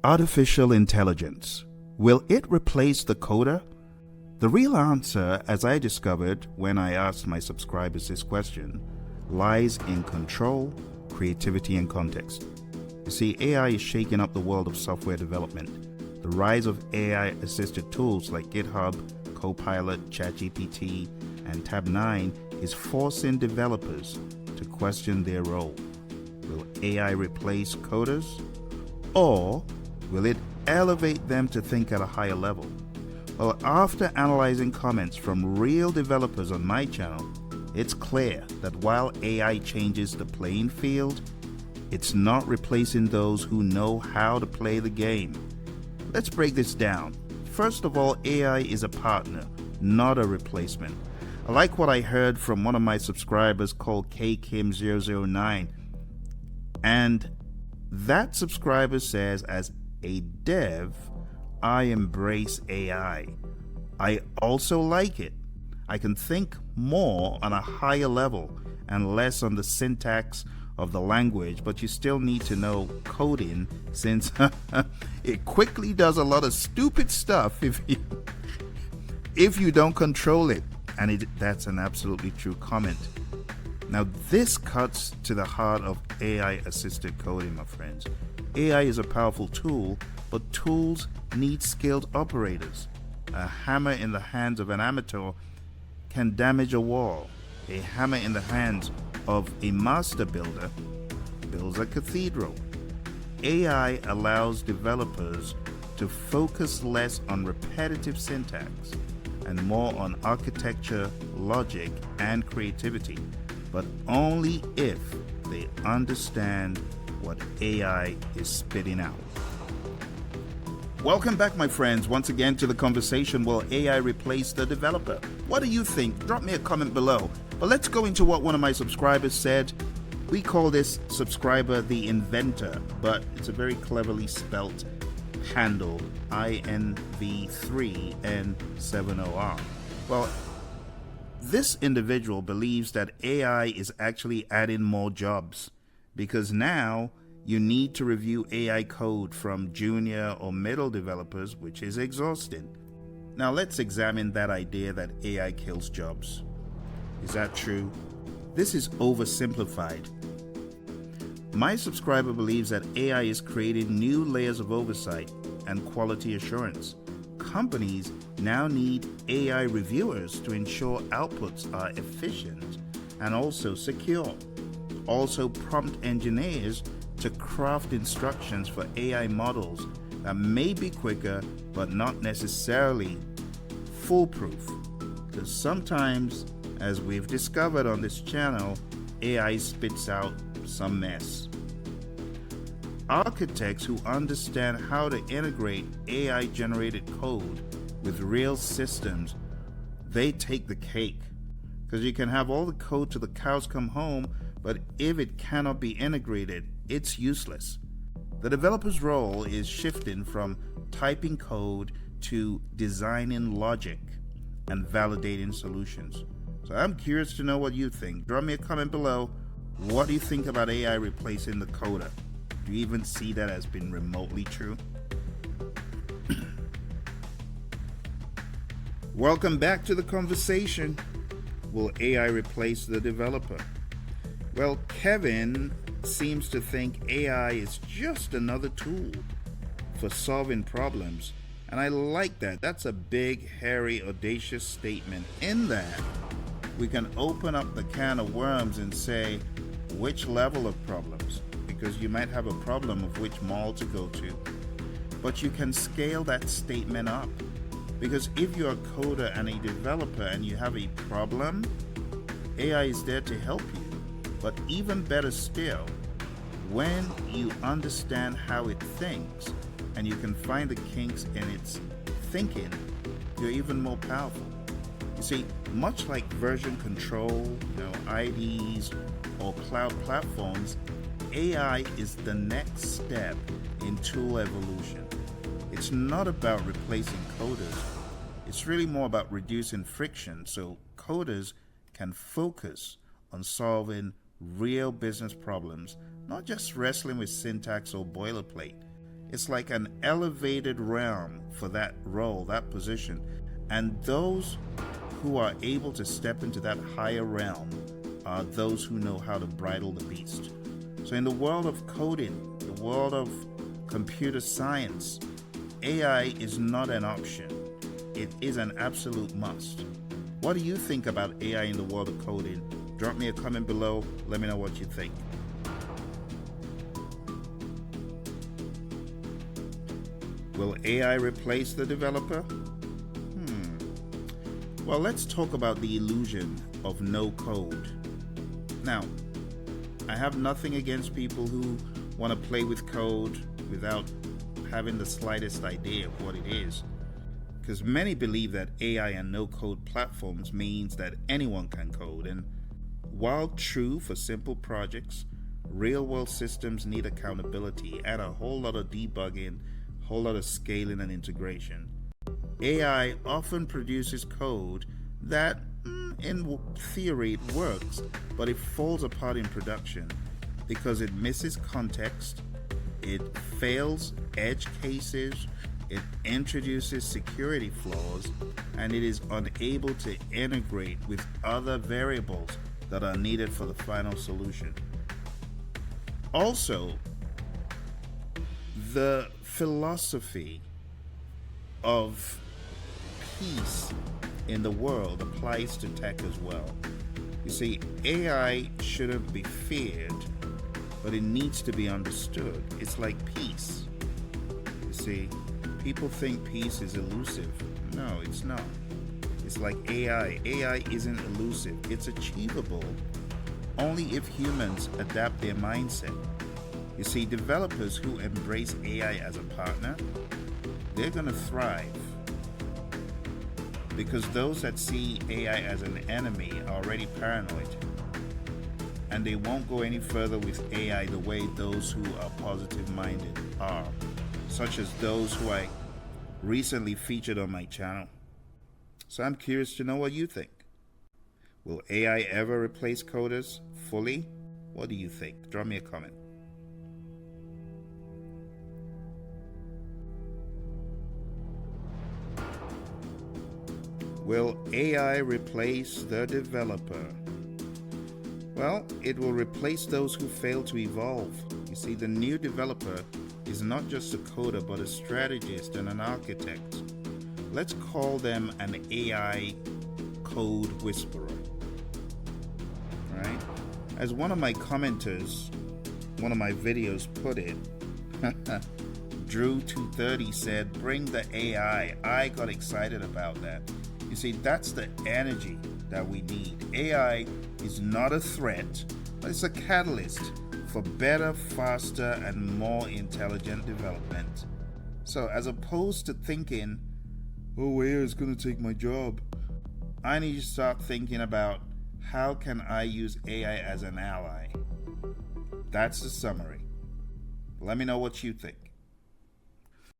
Artificial intelligence. Will it replace the coder? The real answer, as I discovered when I asked my subscribers this question, lies in control, creativity, and context. You see, AI is shaking up the world of software development. The rise of AI-assisted tools like GitHub, Copilot, ChatGPT, and Tab9 is forcing developers to question their role. Will AI replace coders? Or will it elevate them to think at a higher level? Well, after analyzing comments from real developers on my channel, it's clear that while AI changes the playing field, it's not replacing those who know how to play the game. Let's break this down. First of all, AI is a partner, not a replacement. I like what I heard from one of my subscribers called KKim009, and that subscriber says, as a dev, I embrace AI. I also like it. I can think more on a higher level and less on the syntax of the language, but you still need to know coding since it quickly does a lot of stupid stuff if you don't control it. And that's an absolutely true comment. Now, this cuts to the heart of AI-assisted coding, my friends. AI is a powerful tool, but tools need skilled operators. A hammer in the hands of an amateur can damage a wall. A hammer in the hands of a master builder builds a cathedral. AI allows developers to focus less on repetitive syntax and more on architecture, logic, and creativity, but only if they understand what AI is spitting out. Welcome back, my friends, once again to the conversation, will AI replace the developer? What do you think? Drop me a comment below. But let's go into what one of my subscribers said. We call this subscriber the inventor, but it's a very cleverly spelt handle, INV3N70R. Well, this individual believes that AI is actually adding more jobs because now you need to review AI code from junior or middle developers, which is exhausting. Now let's examine that idea that AI kills jobs. Is that true? This is oversimplified. My subscriber believes that AI is creating new layers of oversight and quality assurance. Companies now need AI reviewers to ensure outputs are efficient and also secure. Also, prompt engineers to craft instructions for AI models that may be quicker but not necessarily foolproof. Because sometimes, as we've discovered on this channel, AI spits out some mess. Architects who understand how to integrate AI-generated code with real systems, they take the cake. Because you can have all the code till the cows come home, but if it cannot be integrated, it's useless. The developer's role is shifting from typing code to designing logic and validating solutions. So I'm curious to know what you think. Drop me a comment below. What do you think about AI replacing the coder? Do you even see that as being remotely true? Welcome back to the conversation. Will AI replace the developer? Well, Kevin seems to think AI is just another tool for solving problems. And I like that. That's a big, hairy, audacious statement. In that, we can open up the can of worms and say, which level of problems? Because you might have a problem of which mall to go to. But you can scale that statement up. Because if you're a coder and a developer and you have a problem, AI is there to help you. But even better still, when you understand how it thinks and you can find the kinks in its thinking, you're even more powerful. You see, much like version control, IDs, or cloud platforms, AI is the next step in tool evolution. It's not about replacing coders. It's really more about reducing friction so coders can focus on solving real business problems, not just wrestling with syntax or boilerplate. It's like an elevated realm for that role, that position. And those who are able to step into that higher realm are those who know how to bridle the beast. So in the world of coding, the world of computer science, AI is not an option. It is an absolute must. What do you think about AI in the world of coding? Drop me a comment below. Let me know what you think. Will AI replace the developer? Well, let's talk about the illusion of no code. Now, I have nothing against people who want to play with code without having the slightest idea of what it is. Because many believe that AI and no-code platforms means that anyone can code. And while true for simple projects, real-world systems need accountability and a whole lot of debugging, a whole lot of scaling and integration. AI often produces code that, in theory, it works, but it falls apart in production because it misses context, it fails edge cases, it introduces security flaws, and it is unable to integrate with other variables that are needed for the final solution. Also, the philosophy of peace in the world applies to tech as well. You see, AI shouldn't be feared, but it needs to be understood. It's like peace. You see, people think peace is elusive. No, it's not. It's like AI. AI isn't elusive. It's achievable only if humans adapt their mindset. You see, developers who embrace AI as a partner, they're going to thrive. Because those that see AI as an enemy are already paranoid. And they won't go any further with AI the way those who are positive-minded are, such as those who I recently featured on my channel. So I'm curious to know what you think. Will AI ever replace coders fully? What do you think? Drop me a comment. Will AI replace the developer? Well, it will replace those who fail to evolve. You see, the new developer is not just a coder, but a strategist and an architect. Let's call them an AI code whisperer. Right? As one of my commenters, one of my videos put it, Drew230 said, "Bring the AI." I got excited about that. You see, that's the energy that we need. AI is not a threat, but it's a catalyst for better, faster, and more intelligent development. So as opposed to thinking, oh, AI is going to take my job, I need to start thinking about how can I use AI as an ally. That's the summary. Let me know what you think.